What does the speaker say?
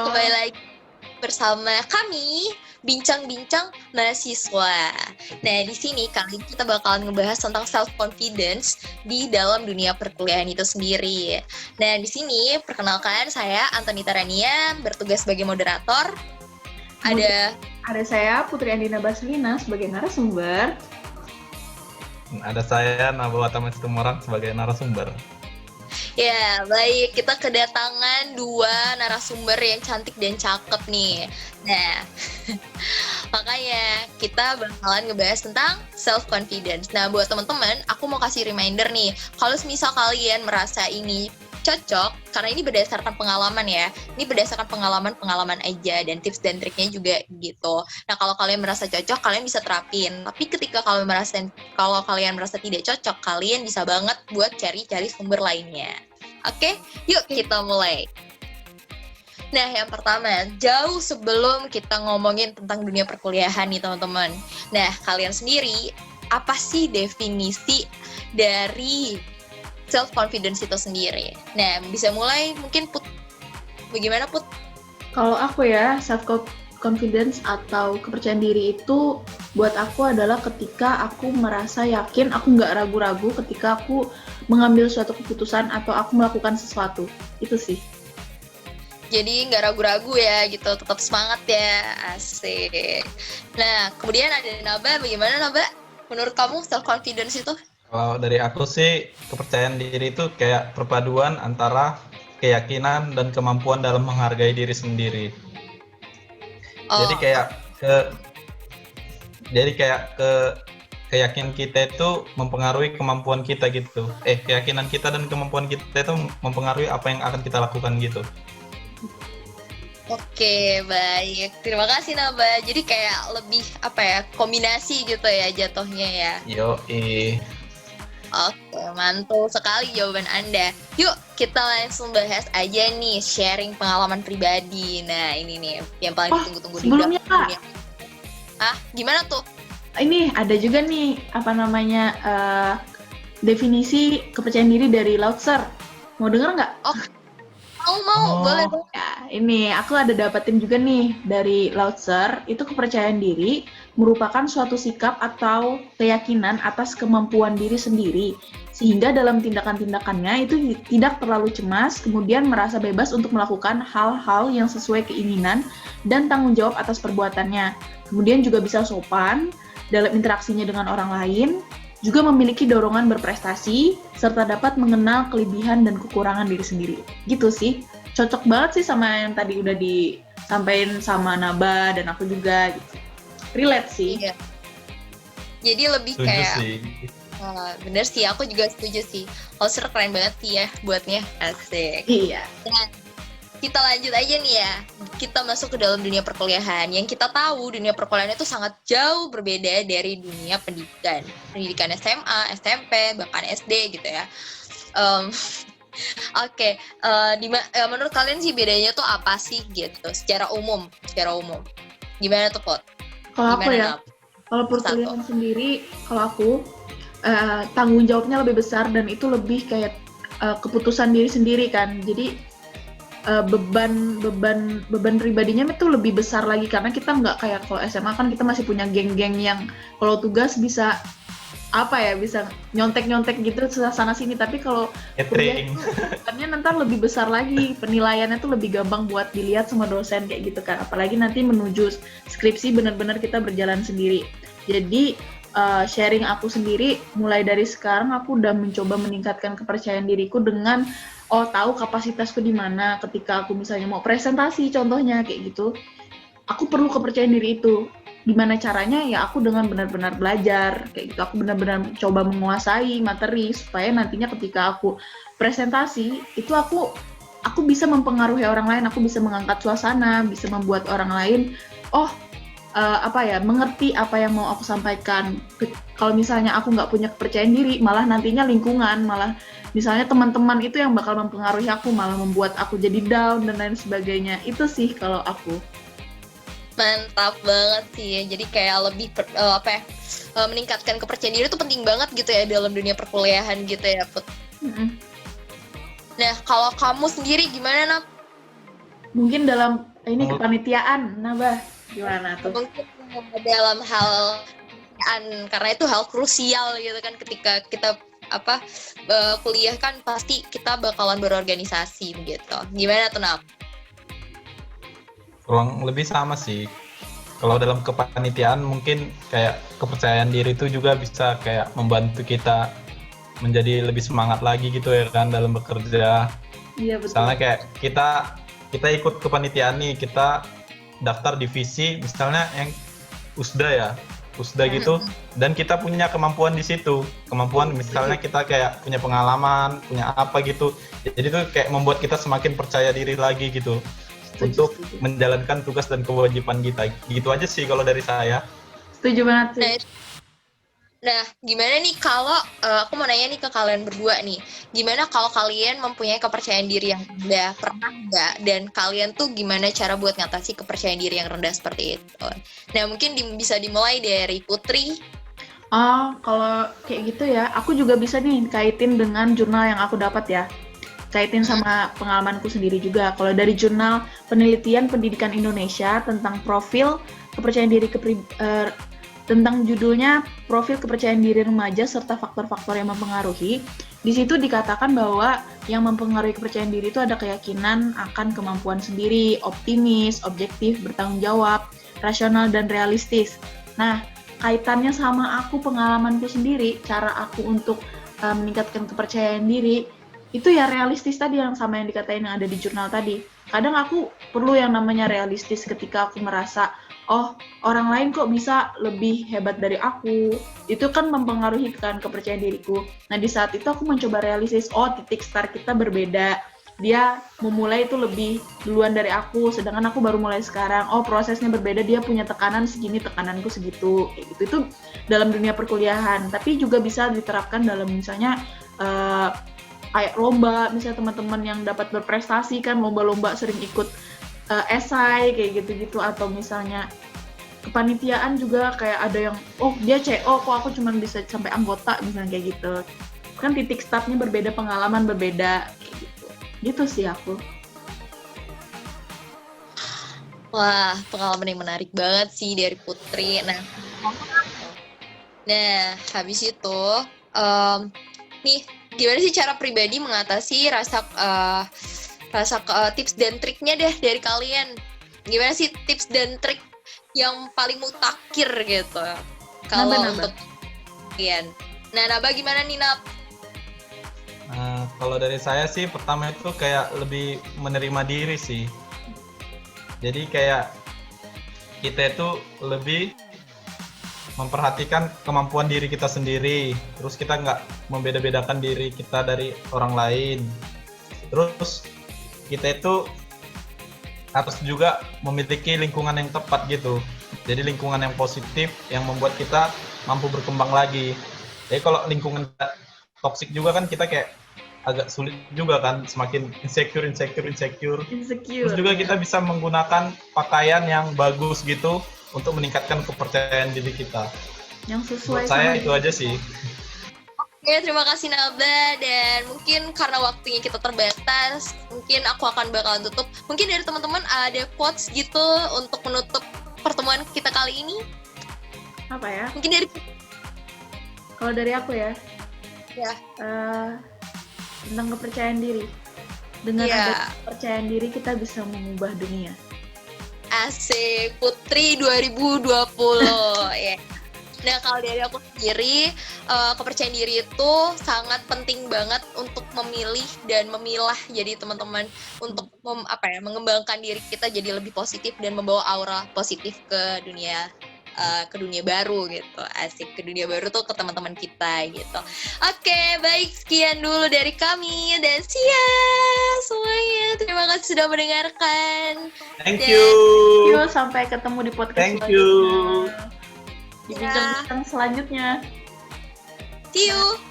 kembali lagi bersama kami bincang-bincang mahasiswa. Nah, di sini kali ini kita bakalan ngebahas tentang self confidence di dalam dunia perkuliahan itu sendiri. Nah, di sini perkenalkan saya Antonita Rania bertugas sebagai moderator. Ada saya Putri Andina Baslina sebagai narasumber. Ada saya Nabawatama Situmorang sebagai narasumber. Ya, baik. Kita kedatangan dua narasumber yang cantik dan cakep nih. Nah, makanya kita bakalan ngebahas tentang self-confidence. Nah, buat teman-teman, aku mau kasih reminder nih. Kalau misal kalian merasa ini cocok, karena ini berdasarkan pengalaman ya. Ini berdasarkan pengalaman aja dan tips dan triknya juga gitu. Nah, kalau kalian merasa cocok, kalian bisa terapin. Tapi ketika kalian merasa tidak cocok, kalian bisa banget buat cari-cari sumber lainnya. Oke, yuk kita mulai. Nah, yang pertama, jauh sebelum kita ngomongin tentang dunia perkuliahan nih teman-teman. Nah, kalian sendiri, apa sih definisi dari self-confidence itu sendiri? Nah, bisa mulai mungkin Put. Bagaimana Put? Kalau aku ya, self-confidence atau kepercayaan diri itu buat aku adalah ketika aku merasa yakin, aku nggak ragu-ragu ketika aku mengambil suatu keputusan atau aku melakukan sesuatu. Itu sih. Jadi nggak ragu-ragu ya gitu, tetap semangat ya, asik. Nah, kemudian ada Naba, bagaimana Naba? Menurut kamu self-confidence itu? Kalau dari aku sih, kepercayaan diri itu kayak perpaduan antara keyakinan dan kemampuan dalam menghargai diri sendiri. Jadi kayak keyakinan kita itu mempengaruhi kemampuan kita gitu. Keyakinan kita dan kemampuan kita itu mempengaruhi apa yang akan kita lakukan gitu. Oke, baik. Terima kasih Naba. Jadi kayak lebih kombinasi gitu ya jatuhnya ya. Oke, mantul sekali jawaban Anda. Yuk, kita langsung bahas aja nih, sharing pengalaman pribadi. Nah, ini nih yang paling ditunggu-tunggu di sebelumnya, Kak. Gimana tuh? Ini ada juga nih, definisi kepercayaan diri dari Lautser. Mau denger nggak? Mau, boleh. Ya, ini aku ada dapetin juga nih dari Lautser. Itu kepercayaan diri merupakan suatu sikap atau keyakinan atas kemampuan diri sendiri, sehingga dalam tindakan-tindakannya itu tidak terlalu cemas, kemudian merasa bebas untuk melakukan hal-hal yang sesuai keinginan dan tanggung jawab atas perbuatannya. Kemudian juga bisa sopan dalam interaksinya dengan orang lain, juga memiliki dorongan berprestasi, serta dapat mengenal kelebihan dan kekurangan diri sendiri. Gitu sih. Cocok banget sih sama yang tadi udah disampaikan sama Naba dan aku juga gitu. Relate sih. Iya. Jadi lebih setuju kayak sih. Bener sih, aku juga setuju sih. Lautser keren banget sih ya buatnya, asik. Iya. Nah, kita lanjut aja nih ya. Kita masuk ke dalam dunia perkuliahan. Yang kita tahu dunia perkuliahan itu sangat jauh berbeda dari dunia pendidikan. Pendidikan SMA, SMP, bahkan SD gitu ya. Oke, menurut kalian sih bedanya tuh apa sih gitu? Secara umum. Gimana tuh Pot? Kalau aku ya, kalau perkuliahan sendiri, kalau aku tanggung jawabnya lebih besar dan itu lebih kayak keputusan diri sendiri kan. Jadi beban pribadinya itu lebih besar lagi karena kita nggak kayak kalau SMA kan kita masih punya geng-geng yang kalau tugas bisa bisa nyontek gitu sana sini, tapi kalau kuliah itu bebannya nanti lebih besar lagi, penilaiannya tuh lebih gampang buat dilihat sama dosen kayak gitu kan, apalagi nanti menuju skripsi benar-benar kita berjalan sendiri. Jadi sharing aku sendiri, mulai dari sekarang aku udah mencoba meningkatkan kepercayaan diriku dengan tahu kapasitasku di mana ketika aku misalnya mau presentasi contohnya kayak gitu. Aku perlu kepercayaan diri itu. Gimana caranya? Ya aku dengan benar-benar belajar kayak gitu. Aku benar-benar coba menguasai materi supaya nantinya ketika aku presentasi itu aku bisa mempengaruhi orang lain, aku bisa mengangkat suasana, bisa membuat orang lain mengerti apa yang mau aku sampaikan. Kalau misalnya aku nggak punya kepercayaan diri, malah nantinya lingkungan, malah misalnya teman-teman itu yang bakal mempengaruhi aku, malah membuat aku jadi down dan lain sebagainya. Itu sih kalau aku. Mantap banget sih ya. Jadi kayak lebih meningkatkan kepercayaan diri itu penting banget gitu ya dalam dunia perkuliahan gitu ya Put. Nah, kalau kamu sendiri gimana Nap? Mungkin dalam ini kepanitiaan, Bah, gimana tuh? Mungkin dalam hal karena itu hal krusial gitu kan, ketika kita kuliah kan pasti kita bakalan berorganisasi gitu. Gimana tuh, Nap? Kurang lebih sama sih. Kalau dalam kepanitiaan mungkin kayak kepercayaan diri itu juga bisa kayak membantu kita menjadi lebih semangat lagi gitu ya kan dalam bekerja. Iya betul. Misalnya kayak kita ikut kepanitiaan nih, kita daftar divisi misalnya yang USDA gitu, dan kita punya kemampuan di situ, kemampuan misalnya kita kayak punya pengalaman, punya apa gitu, jadi itu kayak membuat kita semakin percaya diri lagi gitu untuk menjalankan tugas dan kewajiban kita. Gitu aja sih kalau dari saya. Setuju banget sih. Nah, gimana nih kalau aku mau nanya nih ke kalian berdua nih, gimana kalau kalian mempunyai kepercayaan diri yang rendah, pernah nggak? Dan kalian tuh gimana cara buat ngatasi kepercayaan diri yang rendah seperti itu? Nah, mungkin bisa dimulai dari Putri. Kalau kayak gitu ya, aku juga bisa nih kaitin dengan jurnal yang aku dapat ya. Kaitin sama pengalamanku sendiri juga. Kalau dari jurnal penelitian pendidikan Indonesia tentang profil kepercayaan diri tentang judulnya profil kepercayaan diri remaja serta faktor-faktor yang mempengaruhi. Di situ dikatakan bahwa yang mempengaruhi kepercayaan diri itu ada keyakinan akan kemampuan sendiri, optimis, objektif, bertanggung jawab, rasional dan realistis. Nah, kaitannya sama pengalamanku sendiri, cara aku untuk meningkatkan kepercayaan diri itu ya realistis tadi, yang sama yang dikatain yang ada di jurnal tadi. Kadang aku perlu yang namanya realistis ketika aku merasa orang lain kok bisa lebih hebat dari aku. Itu kan mempengaruhi kan kepercayaan diriku. Nah, di saat itu aku mencoba realistis, titik start kita berbeda. Dia memulai itu lebih duluan dari aku, sedangkan aku baru mulai sekarang. Prosesnya berbeda, dia punya tekanan segini, tekananku segitu. Kayak gitu. Itu dalam dunia perkuliahan, tapi juga bisa diterapkan dalam misalnya kayak lomba, misalnya teman-teman yang dapat berprestasi kan lomba-lomba sering ikut esai kayak gitu-gitu, atau misalnya kepanitiaan juga kayak ada yang dia CO kok aku cuma bisa sampai anggota misalnya kayak gitu kan, titik startnya berbeda, pengalaman berbeda kayak gitu sih aku. Wah, pengalaman yang menarik banget sih dari Putri. Nah habis itu nih, gimana sih cara pribadi mengatasi rasa tips dan triknya deh dari kalian? Gimana sih tips dan trik yang paling mutakhir gitu kalau untuk kalian? Nah, Naba gimana nih, Nab? Kalau dari saya sih pertama itu kayak lebih menerima diri sih. Jadi kayak kita itu lebih memperhatikan kemampuan diri kita sendiri, terus kita nggak membeda-bedakan diri kita dari orang lain. Terus kita itu harus juga memiliki lingkungan yang tepat gitu. Jadi lingkungan yang positif yang membuat kita mampu berkembang lagi. Jadi kalau lingkungan toksik juga kan kita kayak agak sulit juga kan, semakin insecure. Terus juga kita bisa menggunakan pakaian yang bagus gitu untuk meningkatkan kepercayaan diri kita. Yang sesuai buat saya itu aja sih. Oke, terima kasih Naba, dan mungkin karena waktunya kita terbatas, mungkin aku bakalan tutup. Mungkin dari teman-teman ada quotes gitu untuk menutup pertemuan kita kali ini? Apa ya? Mungkin dari... Kalau dari aku ya? Ya. Tentang kepercayaan diri. Dengan ada kepercayaan diri kita bisa mengubah dunia. Asik, Putri 2020 ya. Nah, kalau dari aku sendiri, kepercayaan diri itu sangat penting banget untuk memilih dan memilah jadi teman-teman untuk mengembangkan diri kita jadi lebih positif dan membawa aura positif ke dunia baru gitu. Asik, ke dunia baru tuh ke teman-teman kita gitu. Oke, baik, sekian dulu dari kami dan see ya semuanya. Terima kasih sudah mendengarkan. Thank you. Sampai ketemu di podcast selanjutnya. Di bincang-bincang selanjutnya. See you.